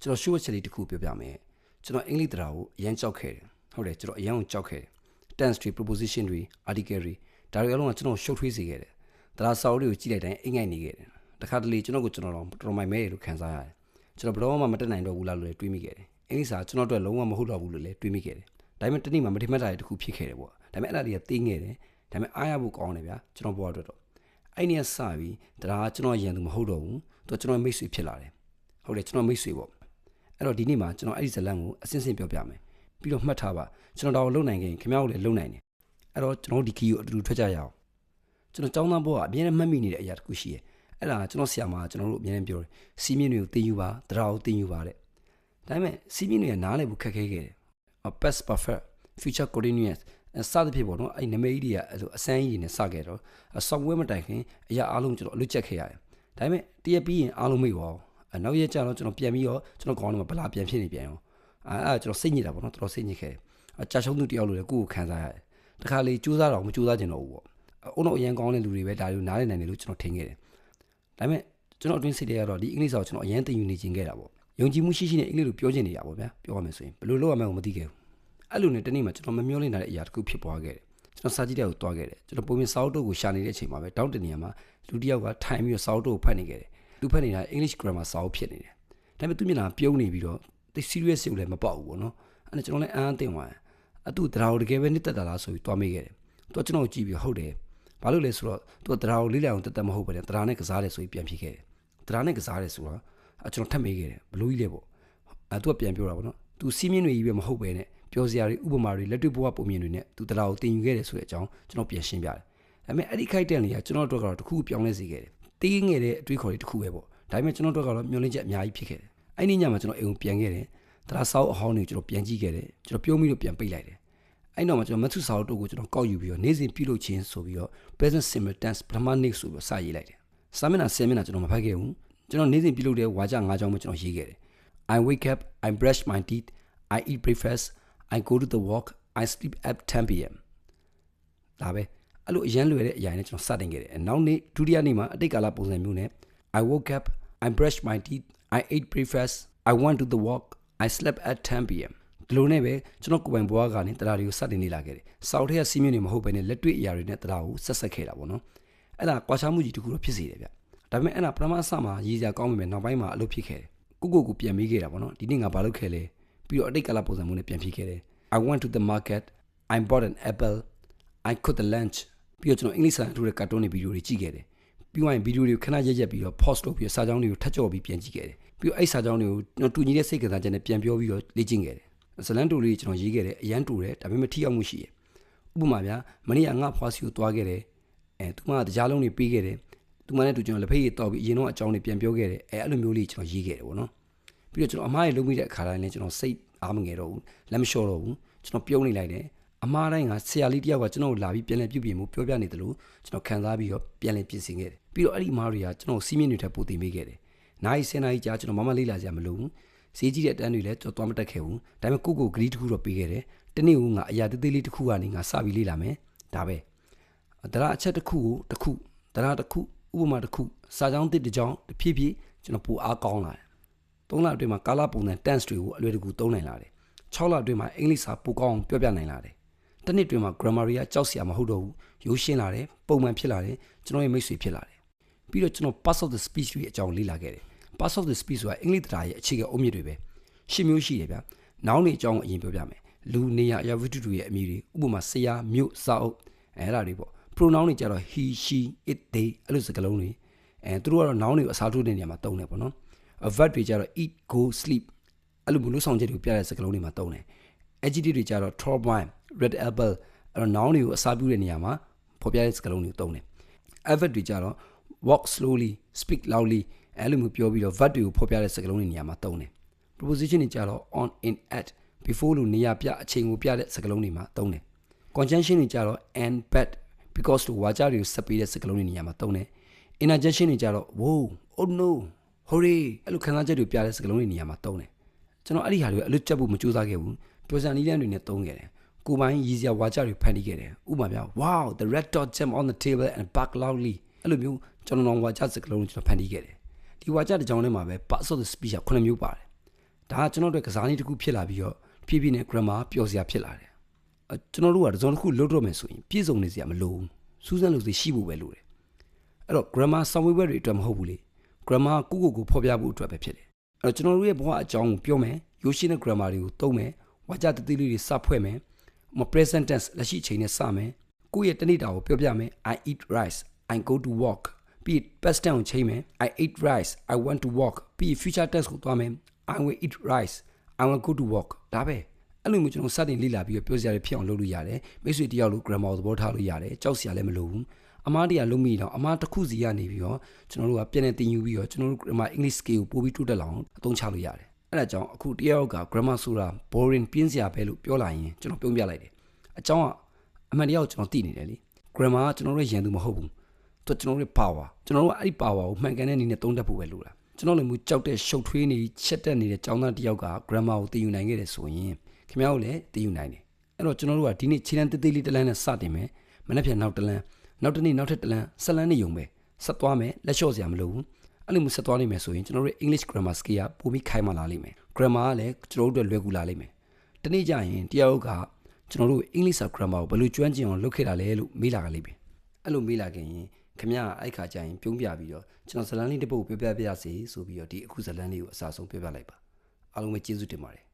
ကျွန်တော် show ချက်လေးတစ်ခုပြောပြမယ်ကျွန်တော်အင်္ဂလိပ်တရားကိုအရင်ကြောက်ခဲ့တယ်ဟုတ်တယ်ကျွန်တော်အရင်ကြောက်ခဲ့တယ် tense တွေ preposition တွေ article တွေဒါတွေအလုံးကကျွန်တော်ရှုပ်ထွေးစေခဲ့တယ်တရားစာအုပ်တွေကိုကြည့်လိုက်တိုင်းအိမ်ငိုက်နေခဲ့တယ်တခါတလေကျွန်တော်ကိုကျွန်တော်တော်မိုင်မဲလို့ခံစားရတယ်ကျွန်တော်ဘယ်တော့မှမတက်နိုင်တော့ဘူးလားလို့လည်းတွေးမိခဲ့တယ်အင်္ဂလိပ်စာကျွန်တော်တို့လုံးဝမဟုတ်တော့ဘူးလို့လည်းတွေးမိခဲ့တယ်ဒါပေမဲ့တနေ့မှမထင်မှတ်တာတွေတစ်ခုဖြစ်ခဲ့တယ်ပေါ့ဒါပေမဲ့အဲ့ဒါတွေကသိငယ်တယ်ဒါပေမဲ့အားရဖို့ကောင်းတယ်ဗျာကျွန်တော်ဘဝအတွက်တော့အဲ့ဒီကစပြီးတရားကျွန်တော်ရန်သူမဟုတ်တော့ဘူးသူကျွန်တော်မိတ်ဆွေဖြစ်လာတယ်ဟုတ်တယ်ကျွန်တော်မိတ်ဆွေပေါ့အဲ့တော့ဒီနေ့မှာကျွန်တော်အဲ့ဒီဇလန်ကိုအစင်းစင်းပြောပြမယ်ပြီးတော့မှတ်ထားပါကျွန်တော်တော့လုံနိုင်ခင်ခင်ဗျားတို့လည်းလုံနိုင်တယ်အဲ့တော့ကျွန်တော်ဒီခီကိုအတူတူထွက်ကြရအောင်ကျွန်တော်ចောင်းသားဘောကအမြဲတမ်းမှတ်မိနေတဲ့အရာတစ်ခုရှိရဲ့အဲ့ဒါကျွန်တော်ဆရာမကျွန်တော်တို့အမြဲတမ်းပြောတယ်စီးမြင့်တွေကိုတင်ယူပါတရားကိုတင်ယူပါတဲ့ဒါပေမဲ့စီးမြင့်တွေကနားလည်ဖို့ခက်ခဲခဲ့တယ် past perfect future continuous စသဖြင့်ပေါ့နော်အဲ့နမိတ်တွေကအဲ့လိုအစမ်းကြီးတွေနဲ့စခဲ့တော့ software မတိုင်ခင်အရာအားလုံးကျွန်တော်အလွတ်ချက်ခဲ့ရတယ်ဒါပေမဲ့တရက်ပြီးရင်အားလုံးမိတ်ပါနောက်ရက်ကျတော့ကျွန်တော်ပြန်ပြီးတော့ကျွန်တော်ခေါင်းထဲမှာဗလာပြန်ဖြစ်နေပြန်ရောအဲ့ကျွန်တော်စိတ်ညစ်တာပေါ့နော်တော်တော်စိတ်ညစ်ခဲ့တယ်ကြာရှုံးသူတယောက်လိုလည်းကိုယ့်ကိုခံစားရတယ်တခါလေစူးစမ်းတော့မစူးစမ်းကျင်တော့ဘူးပေါ့အုံတော့အရင်ကောင်းတဲ့လူတွေပဲဒါတွေကိုနားလည်နိုင်တယ်လို့ကျွန်တော်ထင်ခဲ့တယ်ဒါပေမဲ့ကျွန်တော်အတွင်းစိတ်ထဲကတော့ဒီအင်္ဂလိပ်စာကိုကျွန်တော်အရင်သိယူနေခြင်းခဲ့တာပေါ့ယုံကြည်မှုရှိရှိနဲ့အင်္ဂလိပ်လိုပြောချင်နေတာပေါ့ဗျာပြောရမယ်ဆိုရင်ဘယ်လိုလုပ်ရမလဲကိုမသိခဲ့ဘူးအဲ့လိုနဲ့တနေ့မှကျွန်တော်မမျှော်လင့်တဲ့အရာတစ်ခုဖြစ်သွားခဲ့တယ်ကျွန်တော်စာကြည့်တဲ့ကိုတွားခဲ့တယ်ကျွန်တော်ပုံမြင်စာအုပ်တုပ်ကိုရှာနေတဲ့အချိန်မှာပဲတောင်းတနေရမှာလူတစ်ယောက်ကထိုင်ပြီးတော့စာအုပ်တုပ်ကိုဖတ်နေခဲ့တယ်လူဖတ်နေတာ English grammar စာအုပ်ဖြစ်နေတယ်ဒါပေမဲ့သူမျက်နှာပြုံးနေပြီးတော့သိ serious ကိုလည်းမပေါက်ဘူးပေါ့နော်အဲ့ဒါကျွန်တော်လည်းအန်းတင်သွားတယ်အတူတရားကိုတကယ်ပဲနှစ်သက်တာလားဆိုပြီးတွားမိခဲ့တယ်သူကကျွန်တော်ကိုကြည့်ပြီးဟုတ်တယ်ဘာလို့လဲဆိုတော့သူကတရားကိုလေးလံအောင်တက်တက်မဟုတ်ပဲနဲ့တရားနဲ့ကစားတယ်ဆိုပြီးပြန်ဖြစ်ခဲ့တယ်တရားနဲ့ကစားတယ်ဆိုတာကျွန်တော်ထပ်မေးခဲ့တယ်ဘလို့ကြီးလဲပေါ့သူကပြန်ပြောတာပေါ့နော်သူစီးမြင့်တွေကြီးပဲမဟုတ်ပဲနဲ့ပြောစရာတွေဥပမာတွေလက်တွေ့ဘဝပုံမြင်တွေနဲ့သူတရားကိုတင်ယူခဲ့တယ်ဆိုတဲ့အကြောင်းကျွန်တော်ပြန်ရှင်းပြတယ်ဒါပေမဲ့အဲ့ဒီခိုက်တဲ့နေရာကျွန်တော်တို့ကတော့တခုပြောင်းလဲစေခဲ့တယ်တေးငယ်တဲ့အတွေးခေါ်တွေတခုပဲပေါ့ဒါပေမဲ့ကျွန်တော်တို့ကတော့မျောလင့်ချက်အများကြီးဖြစ်ခဲ့တယ်အဲ့ဒီညမှာကျွန်တော်အိမ်ကိုပြန်ခဲ့တယ်တရားစာအုပ်အဟောင်းတွေကျွန်တော်ပြန်ကြည့်ခဲ့တယ်ကျွန်တော်ပြုံးပြီးတော့ပြန်ပိတ်လိုက်တယ်အဲ့နောက်မှာကျွန်တော်မတ်စုစာအုပ်တို့ကိုကျွန်တော်ကောက်ယူပြီးတော့နေ့စဉ်ပြုလုပ်ခြင်းဆိုပြီးတော့ present simple tense ပထမနေ့ဆိုပြီးတော့စရေးလိုက်တယ်စာမျက်နှာ10မျက်နှာကျွန်တော်မဖတ်ခဲ့ဘူးကျွန်တော်နေ့စဉ်ပြုလုပ်တဲ့ဝါကြ၅ကြောင်းပဲကျွန်တော်ရေးခဲ့တယ် I wake up I brush my teeth I eat breakfast I go to the walk I sleep at 10 p.m. ဒါပဲအဲ့လိုအရန်လွယ်တဲ့အရာနဲ့ကျွန်တော်စတင်ခဲ့တယ်နောက်နေ့ဒုတိယနေ့မှာအတိတ်ကာလပုံစံမျိုးနဲ့ I woke up I brushed my teeth I ate breakfast I went to the walk I slept at 10 p.m. ဒီလိုနဲ့ပဲကျွန်တော်ကိုယ်ပိုင်ဘဝကနေတရားတွေကိုစတင်နေလာခဲ့တယ်စောက်ထက်ကစီးမြင့်နေမဟုတ်ဘဲနဲ့လက်တွေ့အရာတွေနဲ့တရားကိုဆက်ဆက်ခဲ့တာပေါ့နော်အဲ့ဒါကွာခြားမှုကြီးတခုတော့ဖြစ်စေတယ်ဗျဒါပေမဲ့အဲ့ဒါပထမအစမှာရည်စရာကောင်းပေမဲ့နောက်ပိုင်းမှာအလုပ်ဖြစ်ခဲ့တယ်ကိုပြန်မေးခဲ့တာပေါ့နော်ဒီနေ့ငါဘာလုပ်ခဲ့လဲပြီးတော့အတိတ်ကာလပုံစံမျိုးနဲ့ပြန်ဖြစ်ခဲ့တယ်I went to the market I bought an apple I cooked the lunch ပြီးတော့ကျွန်တော်အင်္ဂလိပ်စာအထူးတဲ့ကာတွန်းတွေဗီဒီယိုတွေကြည့်ခဲ့တယ်ပြီးရင်ဗီဒီယိုတွေကိုခဏရက်ပြီးတော့ pause လုပ်ပြီးတော့စာကြောင်းတွေကိုထပ်ကြော်ပြီးပြန်ကြည့်ခဲ့တယ်ပြီးတော့အဲ့စာကြောင်းတွေကိုကျွန်တော်တူညီတဲ့စိတ်ကစားချက်နဲ့ပြန်ပြောပြီးတော့လေ့ကျင့်ခဲ့တယ်ဇလန်တူလေးကျွန်တော်ရေးခဲ့တယ်အရန်တူတယ်ဒါပေမဲ့ထိရောက်မှုရှိတယ်ဥပမာဗျာမနေ့ကငါဖွားစီကိုတွားခဲ့တယ်သူမကတရားလုံးတွေပေးခဲ့တယ်သူမနဲ့တူကျွန်တော်လက်ဖက်ရည်တောက်ပြီးအရင်တော့အကြောင်းတွေပြန်ပြောခဲ့တယ်အဲ့လိုမျိုးလေးကျွန်တော်ရေးခဲ့တယ်ပေါ့နော်ပြီးတော့ကျွန်တော်အမားရေလုံးမိတဲ့အခါတိုင်းလည်းကျွန်တော်စိတ်အားမငယ်တော့ဘူးလက်မလျှော့တော့ဘူးကျွန်တော်ပြုံးနေလိုက်တယ်အမားတိုင်းကဆရာလေးတယောက်ကကျွန်တော်ကိုလာပြီးပြန်လည်ပြုပြင်မှုပြောပြနေတယ်လို့ကျွန်တော်ခံစားပြီးတော့ပြန်လည်ပြင်ဆင်ခဲ့တယ်ပြီးတော့အဲ့ဒီအမားတွေကကျွန်တော်စီးမြင့်တွေထပ်ပို့တင်ပေးခဲ့တယ်နိုင်စင်နိုင်ကြာကျွန်တော်မမလေးလာစရာမလိုဘူးဈေးကြီးတဲ့အတန်းတွေလည်းကျွန်တော်သွားမတက်ခဲ့ဘူးဒါပေမဲ့ကိုဂရီးတစ်ခုတော့ပေးခဲ့တယ်တနေ့ကငါအရာသေးသေးလေးတစ်ခုကနေငါစပြီးလေ့လာမယ်ဒါပဲတရားအချက်တစ်ခုကိုတစ်ခုတရားတစ်ခုဥပမာတစ်ခုစာကြောင်းတစ်တစ်ကြောင်းတစ်ဖြည်းဖြည်းကျွန်တော်ပိုအားကောင်းလာတယ်3လအတွင်းမှာကာလပုံစံ tense တွေကိုအလွယ်တကူသုံးနိုင်လာတယ်6လအတွင်းမှာအင်္ဂလိပ်စာပိုကောင်းအောင်ပြောပြနိုင်လာတယ်တစ်နှစ်အတွင်းမှာ grammar တွေကကြောက်စရာမဟုတ်တော့ဘူးရိုးရှင်းလာတယ်ပုံမှန်ဖြစ်လာတယ်ကျွန်တော်ရဲ့မိတ်ဆွေဖြစ်လာတယ်ပြီးတော့ကျွန်တော် parts of the speech တွေအကြောင်းလေ့လာခဲ့တယ် parts of the speech ဆိုတာအင်္ဂလိပ်တရားရဲ့အခြေခံအုတ်မြစ်တွေပဲ10မျိုးရှိတယ်ဗျာနောက်နေ့အကြောင်းကိုအရင်ပြောပြမယ်လူနေရအရာဝတ္ထုတွေရဲ့အမည်တွေဥပမာဆရာမြို့စာအုပ်အဲ့ဒါတွေပေါ့ pronoun တွေကြတော့ he she it they အဲ့လိုစကားလုံးတွေသူတို့ကတော့ noun တွေကိုအစားထိုးတဲ့နေရာမှာသုံးတယ်ပေါ့နော် verb တွေကြတော့ eat go sleep အဲ့လိုမျိုးလို့ဆောင်ချက်တွေကိုပြတဲ့စကားလုံးတွေမှာသုံးတယ် adjective တွေကြတော့ tall wine red apple အဲ့တော့ noun တွေကိုအစားပြုတဲ့နေရာမှာဖော်ပြတဲ့စကားလုံးတွေကိုသုံးတယ် adverb တွေကြတော့ walk slowly speak loudly အဲ့လိုမျိုးပြောပြီးတော့ verb တွေကိုဖော်ပြတဲ့စကားလုံးတွေနေရာမှာသုံးတယ် preposition တွေကြတော့ on in at before လို့နေရာပြအချိန်ကိုပြတဲ့စကားလုံးတွေမှာသုံးတယ် conjunction တွေကြတော့ and but because လို့ဝါကြတွေကိုဆက်ပေးတဲ့စကားလုံးတွေနေရာမှာသုံးတယ် interjection တွေကြတော့ whoa oh no hurry အဲ့လိုခံစားချက်တွေပြတဲ့စကားလုံးတွေနေရာမှာသုံးတယ်ကျွန်တော်အဲ့ဒီဟာတွေအလွတ်ချက်ဖို့မကြိုးစားခဲ့ဘူးပြောစံနည်းလမ်းတွေနဲ့သုံးခဲ့တယ်ကိုပိုင်းရည်စရာဝါကြတွေဖန်တီးခဲ့တယ်ဥပမာပြ wow the red dot jumped on the table and barked loudly အဲ့လိုမျိုးကျွန်တော်ဝါကြစကားလုံးတွေကျွန်တော်ဖန်တီးခဲ့တယ်ဒီဝါကြတစ်ကြောင်းထဲမှာပဲ parts of the speech 9မျိုးပါတယ် ဒါကကျွန်တော်တို့ကစားနည်းတစ်ခုဖြစ်လာပြီးတော့ဖြည်းဖြည်းနဲ့ grammar ပျော်စရာဖြစ်လာတယ်ကျွန်တော်တို့ကတစုံတစ်ခုလုပ်တော့မယ်ဆိုရင်ပြည့်စုံနေစရာမလိုဘူးစူးစမ်းလို့ရှိဖို့ပဲလိုတယ်အဲ့တော့ grammar ဆောင်ရွက်ပွဲတွေအတွက်မဟုတ်ဘူးလေ grammar ကိုဖော်ပြဖို့အတွက်ပဲဖြစ်တယ်အဲ့တော့ကျွန်တော်တို့ရဲ့ဘဝအကြောင်းကိုပြောမယ်ရိုးရှင်းတဲ့ grammar တွေကိုသုံးမယ်ဝါကြတတိလေးတွေစဖွဲ့မယ်present tense လက်ရှိအချိန်နဲ့စမယ်ကိုယ့်ရဲ့တနေ့တာကိုပြောပြမယ် I eat rice I go to work ပြီး past tense ကိုချိန်မယ် I ate rice I want to work ပြီး future tense ကိုသွားမယ် I will eat rice I will go to work ဒါပဲအဲ့လိုမျိုးကျွန်တော်စတင်လေ့လာပြီးပြောစရာတွေဖြစ်အောင်လုပ်လို့ရတယ်မိတ်ဆွေတယောက်လို grammar ကိုသဘောထားလို့ရတယ်ကြောက်စရာလည်းမလိုဘူးအမားတရားလုံးမိတော့အမားတစ်ခုစီကနေပြီးတော့ကျွန်တော်တို့ကပြန်နေတင်ယူပြီးတော့ကျွန်တော်တို့ grammar English skill ကိုပို့ပြီးတိုးတက်လာအောင်အသုံးချလို့ရတယ်အဲ့ဒါကြောင့်အခုတယောက်က grammar ဆိုတာ boring ပြင်းစရာပဲလို့ပြောလာရင်ကျွန်တော်ပြုံးပြလိုက်တယ်အကြောင်းကအမှန်တရားကိုကျွန်တော်သိနေတယ်လေ grammar ကကျွန်တော်တို့ရန်သူမဟုတ်ဘူးသူကျွန်တော်တို့ power ကျွန်တော်တို့ကအဲ့ဒီ power ကိုမှန်ကန်တဲ့အနေနဲ့သုံးတတ်ဖို့ပဲလိုတာကျွန်တော်လည်းမျိုးကြောက်တဲ့ရှုပ်ထွေးနေချက်တက်နေတဲ့ကျောင်းသားတယောက်က grammar ကိုသိယူနိုင်ခဲ့တယ်ဆိုရင်ခင်ဗျားတို့လည်းသိယူနိုင်တယ်အဲ့တော့ကျွန်တော်တို့ကဒီနေ့ခြေလမ်းတေးသေးလေးတစ်လမ်းနဲ့စတင်မယ်မနေ့ပြန်နောက်တစ်လမ်းနောက်တစ်နေ့နောက်ထပ်တစ်လမ်းဆက်လမ်းနေုံပဲဆက်သွားမယ်လက်လျှော့စရာမလိုဘူးအဲ့လိုမျိုးဆက်သွားနိုင်မယ်ဆိုရင်ကျွန်တော်တို့ English grammar skill ကပိုပြီးခိုင်မာလာလိမ့်မယ် grammar ကလည်းကျွန်တော်တို့လွယ်ကူလာလိမ့်မယ်တနေ့ကျရင်တယောက်ကကျွန်တော်တို့ English grammar ကိုဘယ်လိုကျွမ်းကျင်အောင်လုပ်ခဲ့တာလဲလို့မေးလာကြလိမ့်မယ်အဲ့လိုမေးလာခင်ရင်ခင်ဗျားအဲ့ခါကျရင်ပြုံးပြပြီးတော့ကျွန်တော်ဇလန်းလေးတစ်ပုဒ်ပြောပြပါရစေဆိုပြီးတော့ဒီအခုဇလန်းလေးကိုအစားဆုံးပြောပြလိုက်ပါအားလုံးပဲကျေးဇူးတင်ပါတယ်